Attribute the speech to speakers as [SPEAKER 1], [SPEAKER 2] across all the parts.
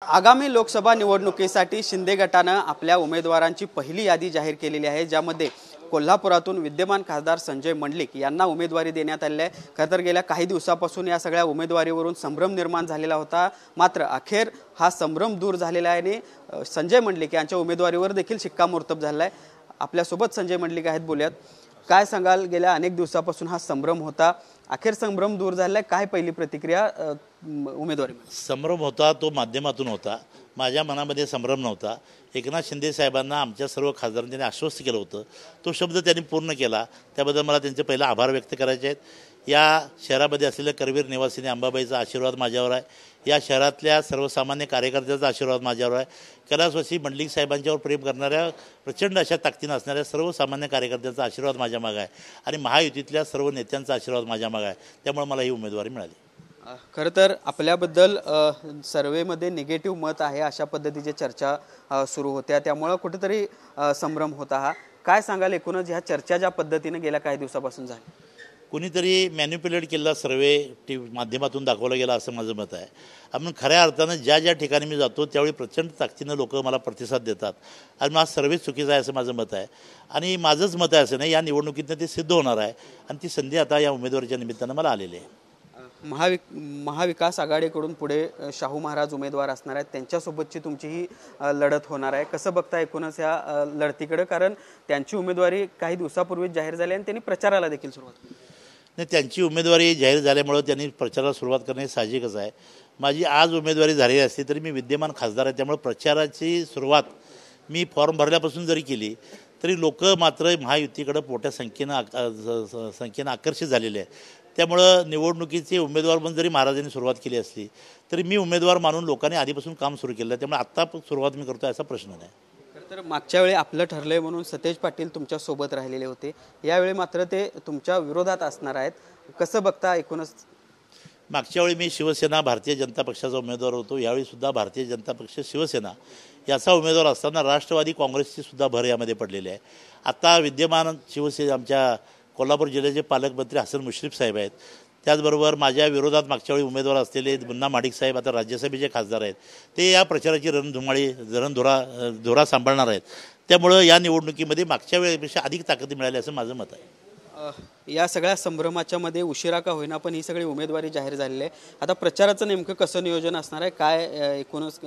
[SPEAKER 1] आगामी लोकसभा निवडणुकीसाठी शिंदे गटानं आपल्या उमेदवारांची पहिली यादी जाहीर केलेली आहे, ज्यामध्ये कोल्हापुरातून विद्यमान खासदार संजय मंडलिक यांना उमेदवारी देण्यात आली आहे। खरं तर गेल्या काही दिवसापासून या सगळ्या उमेदवारीवरून संभ्रम निर्माण झालेला होता, मात्र अखेर हा संभ्रम दूर झालेला आहे आणि संजय मंडलिक यांच्या उमेदवारीवर देखील शिक्कामोर्तब झाला आहे। आपल्यासोबत संजय मंडलिक आहेत, बोलूयात। काय सांगाल, गेल्या अनेक दिवसापासून हा संभ्रम होता, अखेर संभ्रम दूर झालाय, काय पहिली प्रतिक्रिया उमेदवारी?
[SPEAKER 2] संभ्रम होता तो माध्यमातून होता, माझ्या मनामध्ये संभ्रम नव्हता। एकनाथ शिंदे साहेबांना आमच्या सर्व खासदारांनी त्यांनी आश्वस्त केलं होतं, तो शब्द त्यांनी पूर्ण केला, त्याबद्दल मला त्यांचे पहिले आभार व्यक्त करायचे आहेत। या शहरामध्ये असलेल्या करवीर निवासिनी अंबाबाईचा आशीर्वाद माझ्यावर आहे, या शहरातल्या सर्वसामान्य कार्यकर्त्याचा आशीर्वाद माझ्यावर आहे, कैलासवासी मंडलिक साहेबांच्यावर प्रेम करणाऱ्या प्रचंड अशा ताकदीनं असणाऱ्या सर्वसामान्य कार्यकर्त्याचा आशीर्वाद माझ्या मागे आहे आणि महायुतीतल्या सर्व नेत्यांचा आशीर्वाद माझ्या मागे आहे, त्यामुळे मला ही उमेदवारी मिळाली।
[SPEAKER 1] खरं तर आपल्याबद्दल सर्वेमध्ये निगेटिव्ह मत आहे अशा पद्धतीची चर्चा सुरू होत्या, त्यामुळे कुठेतरी संभ्रम होता। हा काय सांगाल, एकूणच ह्या चर्चा ज्या पद्धतीने गेल्या काही दिवसापासून झाली?
[SPEAKER 2] कुणीतरी मॅन्युप्युलेट केलेला सर्वे माध्यमातून दाखवला गेला असं माझं मत आहे। आपण खऱ्या अर्थानं ज्या ज्या ठिकाणी मी जातो त्यावेळी प्रचंड ताकदीनं लोक मला प्रतिसाद देतात आणि माझा सर्वे चुकीचा आहे असं माझं मत आहे आणि माझंच मत आहे असं नाही, या निवडणुकीतनं ते सिद्ध होणार आहे आणि ती संधी आता या उमेदवारीच्या निमित्तानं मला आलेली आहे।
[SPEAKER 1] महाविकास आघाडीकडून पुढे शाहू महाराज उमेदवार असणार आहेत, त्यांच्यासोबतची तुमची ही लढत होणार आहे, कसं बघता एकूणच या लढतीकडे? कारण त्यांची उमेदवारी काही दिवसापूर्वीच जाहीर झाली आणि त्यांनी प्रचाराला देखील सुरुवात केली।
[SPEAKER 2] नाही, त्यांची उमेदवारी जाहीर झाल्यामुळे त्यांनी प्रचाराला सुरुवात करणे साहजिकच आहे। माझी आज उमेदवारी झालेली असली तरी मी विद्यमान खासदार आहे, त्यामुळे प्रचाराची सुरुवात मी फॉर्म भरल्यापासून जरी केली तरी लोक मात्र महायुतीकडे मोठ्या संख्येनं आकर्षित झालेले आहे। त्यामुळं निवडणुकीचे उमेदवार म्हणून जरी महाराजांनी सुरुवात केली असली तरी मी उमेदवार मानून लोकांनी आधीपासून काम सुरू केलं आहे, त्यामुळे आत्ता सुरुवात मी करतो असा प्रश्न नाही।
[SPEAKER 1] तर मागच्या वेळी आपलं ठरलंय म्हणून सतेज पाटील तुमच्या सोबत राहिलेले होते, यावेळी मात्र ते तुमच्या विरोधात असणार आहेत, कसं बघता एकूणच?
[SPEAKER 2] मागच्या वेळी मी शिवसेना भारतीय जनता पक्षाचा उमेदवार होतो, यावेळी सुद्धा भारतीय जनता पक्ष शिवसेना याचा उमेदवार असताना राष्ट्रवादी काँग्रेसची सुद्धा भर यामध्ये पडलेली आहे। आता विद्यमान आमच्या कोल्हापूर जिल्ह्याचे पालकमंत्री हसन मुश्रीफ साहेब आहेत, त्याचबरोबर माझ्या विरोधात मागच्या वेळी उमेदवार असलेले मुन्ना माडिक साहेब आता राज्यसभेचे खासदार आहेत, ते या प्रचाराची धुरा सांभाळणार आहेत, त्यामुळं या निवडणुकीमध्ये मागच्या वेळेपेक्षा अधिक ताकद मिळाली असं माझं मत आहे।
[SPEAKER 1] या सगळ्या संभ्रमाच्या मध्ये उशिरा का होईना पण ही सगळी उमेदवारी जाहीर झालेली आहे, आता प्रचाराचं नेमकं कसं नियोजन असणार आहे? काय एकूणच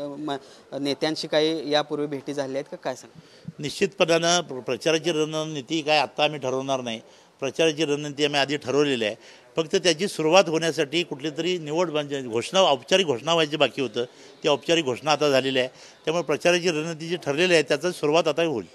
[SPEAKER 1] नेत्यांशी काही यापूर्वी भेटी झाल्या आहेत का, काय सांग?
[SPEAKER 2] निश्चितपणानं प्रचाराची रणनीती काय आत्ता आम्ही ठरवणार नाही, प्रचाराची रणनीती आम्ही आधी ठरवलेली आहे, फक्त त्याची सुरुवात होण्यासाठी कुठली तरी म्हणजे औपचारिक घोषणा व्हायची बाकी होतं, ती औपचारिक घोषणा आता झालेली आहे, त्यामुळे प्रचाराची रणनीती जी ठरलेली आहे त्याची सुरुवात आता होईल।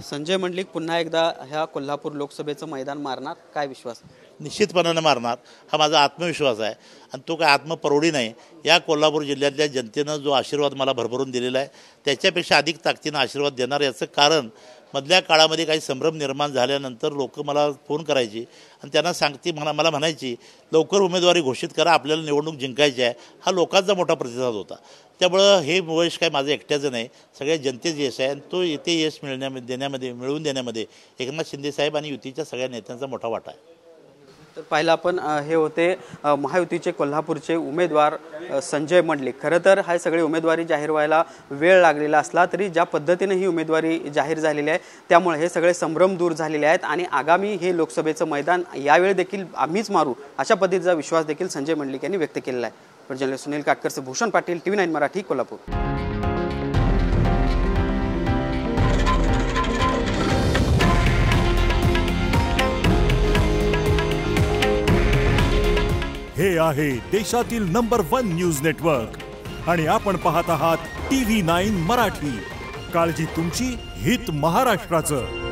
[SPEAKER 1] संजय मंडलिक पुन्हा एकदा ह्या कोल्हापूर लोकसभेचं मैदान मारणार, काय विश्वास?
[SPEAKER 2] निश्चितपणानं मारणार, हा माझा आत्मविश्वास आहे आणि तो काय आत्मपरोडी नाही। या कोल्हापूर जिल्ह्यातल्या जनतेनं जो आशीर्वाद मला भरभरून दिलेला आहे त्याच्यापेक्षा अधिक ताकदीनं आशीर्वाद देणार, याचं कारण मधल्या काळामध्ये काही संभ्रम निर्माण झाल्यानंतर लोक मला फोन करायची आणि त्यांना मला म्हणायची लवकर उमेदवारी घोषित करा, आपल्याला निवडणूक जिंकायची आहे, हा लोकांचा मोठा प्रतिसाद होता। त्यामुळं हे यश काय माझं एकट्याचं नाही, सगळ्या जनतेचं यश आहे आणि तो येथे यश मिळवून देण्यामध्ये एकनाथ शिंदे साहेब आणि युतीच्या सगळ्या नेत्यांचा मोठा वाटा आहे।
[SPEAKER 1] तर पाहिलं आपण हे होते महायुतीचे कोल्हापूरचे उमेदवार संजय मंडलिक। खरं तर हा सगळी उमेदवारी जाहीर व्हायला वेळ लागलेला असला तरी ज्या पद्धतीने ही उमेदवारी जाहीर झालेली आहे त्यामुळे हे सगळे संभ्रम दूर झालेले आहेत आणि आगामी हे लोकसभेचं मैदान यावेळी देखील आम्हीच मारू अशा पद्धतीचा विश्वास देखील संजय मंडलिक यांनी व्यक्त केलेला आहे। जर्नलिस्ट सुनील काटकरचे भूषण पाटील, TV9 मराठी, कोल्हापूर।
[SPEAKER 3] हे आहे देशातील नंबर 1 न्यूज नेटवर्क आणि आपण पाहत आहात TV9 मराठी। काळजी तुमची, हित महाराष्ट्राचं।